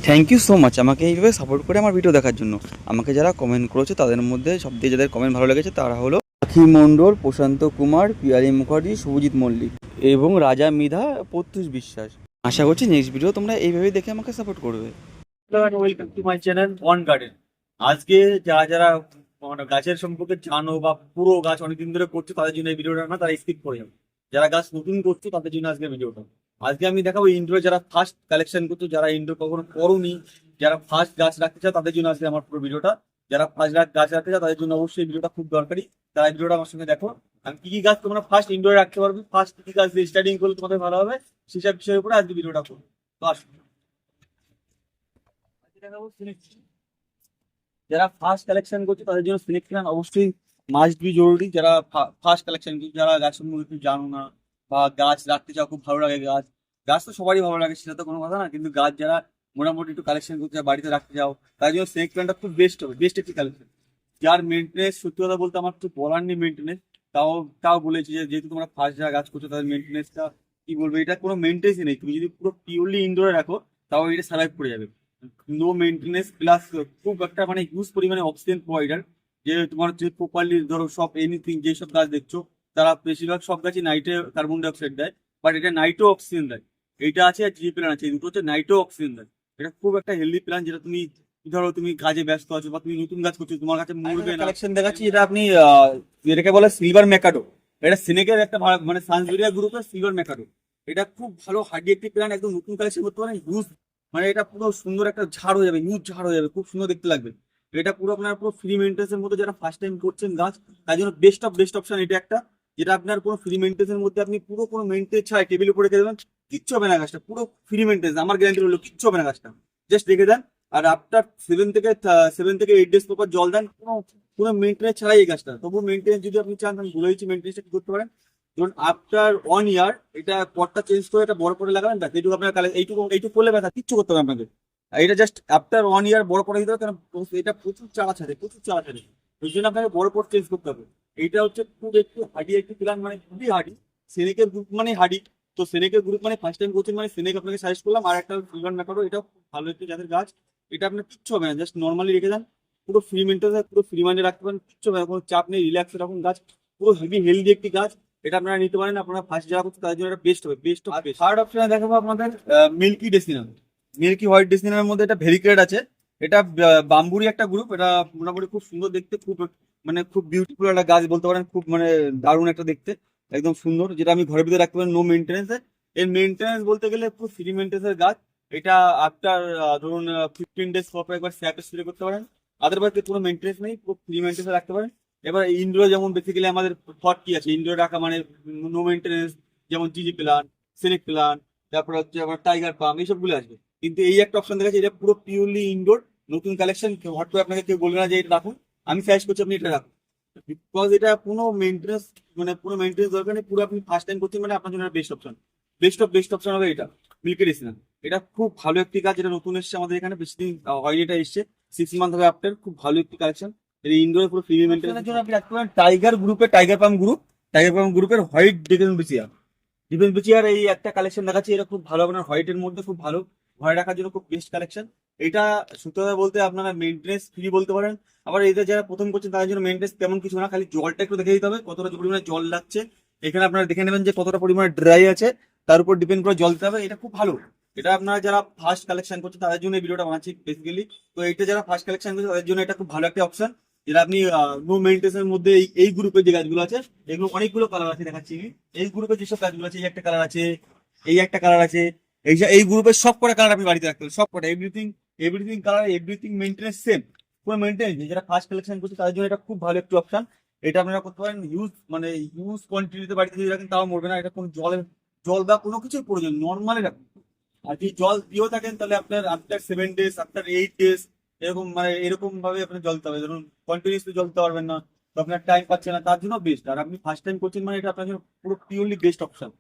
Thank you so much আমাকে এইভাবে support করে আমার ভিডিও দেখার জন্য। আমাকে যারা কমেন্ট করেছে তাদের মধ্যে সবথেকে যাদের কমেন্ট ভালো লেগেছে তারা হলো পাখি মণ্ডল, প্রশান্ত কুমার, পিয়ালি মুখার্জি, শুভজিৎ মল্লিক এবং রাজা মৃধা, প্রত্যুষ বিশ্বাস। আশা করছি নেক্সট ভিডিও তোমরা এইভাবেই দেখে আমাকে সাপোর্ট করবে। Hello and welcome to my channel on garden. আজকে যারা যারা মানে গাছের সম্পর্কে জানো বা পুরো গাছ অনেকদিন ধরে করছো তাদের জন্য এই ভিডিওটা না, তারা স্কিপ করে যাবে। যারা গাছ নতুন করছো তাদের জন্য আজকে ভিডিওটা। আজকে আমি দেখাবো ইনডোর যারা ফার্স্ট কালেকশন করছো, যারা ইনডোর কখনো করোনি, যারা ফার্স্ট গাছ রাখতে চাও তাদের জন্য আজকে আমার পুরো ভিডিওটা। যারা ফার্স্ট গাছ রাখতে চাও তাদের জন্য অবশ্যই ভিডিওটা খুব দরকারি। তারা এই ভিডিওটা আমার সঙ্গে দেখো। আমি কি কি গাছ তোমরা ফার্স্ট ইনডোরে রাখতে পারবে, ফার্স্ট কি কি গাছ দিয়ে স্টার্টিং করলে তোমাদের ভালো হবে, সেসব বিষয়ের উপরে আজকে ভিডিওটা করবো। তো আসুন দেখাবো সিলেকশন। যারা ফার্স্ট কালেকশন করছে তাদের জন্য সিলেকশন অবশ্যই মাস্ট বি জরুরি। যারা ফার্স্ট কালেকশন করছে, যারা গাছ সম্পর্কে একটু জানো না বা গাছ রাখতে চাও, খুব ভালো লাগে গাছ, গাছ তো সবারই ভালো লাগে, সেটা তো কোনো কথা না, কিন্তু গাছ যারা মোটামুটি একটু কালেকশন করতে চাও, বাড়িতে রাখতে চাও, তার জন্য স্নেক প্ল্যান্টটা খুব বেস্ট হবে, বেস্ট একটি কালেকশন। যার মেনটেনেন্স সত্যি কথা বলতে আমার তো বলার নেই মেনটেনেন্স, তাও তাও বলেছি যে যেহেতু তোমরা ফার্স্ট যারা গাছ করছো তাদের মেনটেনেন্সটা কি বলবো, এটা কোনো মেনটেন্সই নেই। তুমি যদি পুরো পিওরলি ইনডোরে রাখো তাও এটা সার্ভাইভ করে যাবে। নো মেনটেনেন্স প্লাস খুব একটা মানে হিউজ পরিমাণে অক্সিজেন প্রোভাইডার। যে তোমার হচ্ছে প্রপারলি ধরো সব এনিথিং যেসব গাছ দেখছো তারা বেশিরভাগ সব গাছই নাইটে কার্বন ডাইঅক্সাইড দেয়, বাট এটা নাইট্রো অক্সিজেন দেয়। এইটা আছে আর জি প্ল্যান আছে, এই দুটো হচ্ছে নাইট্রো অক্সিজেন দেয়। এটা খুব একটা হেলদি প্ল্যান, যেটা তুমি ধরো তুমি কাজে ব্যস্ত আছো বা তুমি নতুন গাছ করছো, তোমার কাছে মরবে না। কালেকশন দেখাচ্ছি যেটা আপনি এটাকে বলে সিলভার ম্যাকাডো। এটা সিনেকের একটা মানে সানজুরিয়া গ্রুপের সিলভার ম্যাকাডো। এটা খুব ভালো হার্ডি একটি প্ল্যান, একদম নতুন কালেকশন করতে পারেন, হিউজ মানে এটা পুরো সুন্দর একটা ঝাড় হয়ে যাবে, হিউজ ঝাড় হয়ে যাবে, খুব সুন্দর দেখতে লাগবে। এটা পুরো আপনার পুরো ফ্রি মেনটেন্স এর মধ্যে, যারা ফার্স্ট টাইম করছেন গাছ তার জন্য বেস্ট অফ বেস্ট অপশন এটা একটা। যেটা আপনার কোনো ফ্রি মেনটেন্স এর মধ্যে আপনি পুরো কোনো মেনটেন্স ছাড়া টেবিল উপরে রেখে দেবেন, কিচ্ছু হবে না গাছটা, পুরো ফ্রি মেনটেন্স, আমার গ্যারান্টি হলো কিচ্ছু হবে না গাছটা, জাস্ট রেখে দেন। আর আফটার 7 থেকে 8 ডেজ পর জল দেন, কোনো কোনো মেনটেন্স ছাড়াই এই গাছটা। তবু মেনটেন্স যদি আপনি চান, আমি বলেছি মেনটেন্সটা কি করতে পারেন। ধরুন আফটার 1 ইয়ার এটা পটটা চেঞ্জ করে এটা বড় করে লাগাবেন, ব্যাস এইটুকু আপনার এইটুকু করলে ব্যথা কিচ্ছু করতে হবে আপনাকে। আর এটা জাস্ট আফটার 1 ইয়ার বড় করে দিতে হবে, কারণ এটা প্রচুর চারা ছাড়ে, প্রচুর চারা ছাড়ে, ওই জন্য আপনাকে বড় পট চেঞ্জ করতে হবে। এইটা হচ্ছে খুব একটু হার্ডি একটি প্ল্যান, মানে খুবই হার্ডি। সেনেকের গ্রুপ মানে হার্ডি, তো সেনেকের গ্রুপ মানে ফার্স্ট টাইম কোচিং মানে সেনেক আপনাকে সাজেস্ট করলাম। আর একটা সিলভার ম্যাকারো, এটা খুব ভালো একটি জাতের গাছ। এটা আপনার কিচ্ছু হবে না, জাস্ট নর্মালি রেখে দেন, পুরো ফ্রি মেনটেন্স, পুরো ফ্রি মাইন্ডে রাখতে পারেন, কিচ্ছু হবে না, কোনো চাপ নেই, রিল্যাক্স এরকম গাছ, পুরো হেভি হেলদি একটি গাছ। এটা আপনারা নিতে পারেন, আপনারা ফার্স্ট যারা করছে তাদের জন্য এটা বেস্ট হবে, বেস্ট অফ বেস্ট। থার্ড অপশনে দেখাবো আপনাদের মিল্কি ডেসিনাম। মিল্কি হোয়াইট ডেসিনামের মধ্যে এটা ভেরিকেট আছে। এটা বাম্বুরি একটা গ্রুপ, এটা মোটামুটি খুব সুন্দর দেখতে, খুব মানে খুব বিউটিফুল একটা গাছ বলতে পারেন, খুব মানে দারুণ একটা দেখতে, একদম সুন্দর, যেটা আমি ঘরের ভিতরে রাখতে পারেন নো মেনটেন্স। এর মেনটেন্স বলতে গেলে পুরো ফ্রি মেনটেন্স এর গাছ। এটা আফটার ধরুন 15 ডেজ পর পর একবার স্যাপ স্প্রে করতে পারেন, আদারওয়াইজ কোনো মেনটেন্স নেই, পুরো ফ্রি মেনটেন্স রাখতে পারেন। এবার ইনডোরে যেমন বেসিক্যালি আমাদের থট কি আছে, ইনডোরে রাখা মানে নো মেনটেন্স, যেমন জিজি প্লান, সিনিক প্লান, তারপর হচ্ছে আবার টাইগার পাম, এইসবগুলো আসবে। কিন্তু এই একটা অপশন দেখাচ্ছে, এটা পুরো পিওরলি ইনডোর, নতুন কালেকশন, হট করে আপনাকে কেউ বলবে না যে এটা রাখুন, আমি সাজেস্ট করছি আপনি এটা রাখুন, বিকজ এটা কোনো মেনটেন্স মানে কোনো মেনটেন্স দরকার নেই, পুরো আপনি ফার্স্ট টাইম করছেন মানে আপনার জন্য best option, best of best option হবে এটা মিল্কি ডেসিনাম। এটা খুব ভালো একটি গাছ, এটা নতুন এসছে আমাদের এখানে, বেশি দিন হয়নি, এটা এসছে 6 মান্থ হবে আফটার, খুব ভালো একটি কালেকশন। এটা ইনডোরে পুরো ফ্রি মেনটেন্সের জন্য আপনি রাখতে পারেন টাইগার গ্রুপের, টাইগার পাম গ্রুপের হোয়াইট ডিফেন্স ডিফেন্স বিচিয়ার। এই একটা কালেকশন দেখাচ্ছি, এটা খুব ভালো, আপনার হোয়াইটের মধ্যে খুব ভালো, ঘরে রাখার জন্য খুব বেস্ট কালেকশন। এটা সত্যি কথা বলতে আপনারা মেনটেন্স ফ্রি বলতে পারেন। আবার এদের যারা প্রথম করছেন তাদের জন্য মেনটেন্স তেমন কিছু না, খালি জলটা একটু দেখে দিতে হবে কতটা পরিমাণে জল লাগছে। এখানে আপনারা দেখে নেবেন যে কতটা পরিমাণে ড্রাই আছে, তার উপর ডিপেন্ড করে জল দিতে হবে। এটা খুব ভালো, এটা আপনারা যারা ফার্স্ট কালেকশন করছে তাদের জন্য এই ভিডিওটা বানাচ্ছি বেসিক্যালি। তো এটা যারা ফার্স্ট কালেকশন করছে তাদের জন্য এটা খুব ভালো একটা অপশন, যেটা আপনি নো মেনটেন্স এর মধ্যে এই গ্রুপের যে গাছগুলো আছে, এগুলো অনেকগুলো কালার আছে দেখাচ্ছি। এই গ্রুপের যেসব গাছগুলো আছে, এই একটা কালার আছে, এই একটা কালার আছে, এই গ্রুপের সব কটা কালার আপনি বাড়িতে রাখতে হবে, সব কটা, everything everything colour, everything maintenance same, পুরো মেনটেন্স। যারা ফার্স্ট কালেকশন করছে তাদের জন্য এটা খুব ভালো একটি অপশন। এটা আপনারা করতে পারেন ইউজ, মানে ইউজ কোয়ান্টিটিতে বাড়িতে যদি রাখেন তাও মরবে না। এটা কোনো জল বা কোনো কিছুর প্রয়োজন নর্মালি রাখুন। আর যদি জল দিয়েও থাকেন তাহলে আপনার আফটার 7 ডেজ, আফটার 8 ডেজ, এরকম মানে এরকম ভাবে আপনার জল দিতে হবে। ধরুন কন্টিনিউসলি জল দিতে পারবেন না, তো আপনার টাইম পাচ্ছে না, তার জন্য বেস্ট। আর আপনি ফার্স্ট টাইম করছেন মানে এটা আপনার জন্য পুরো পিওরলি বেস্ট অপশন।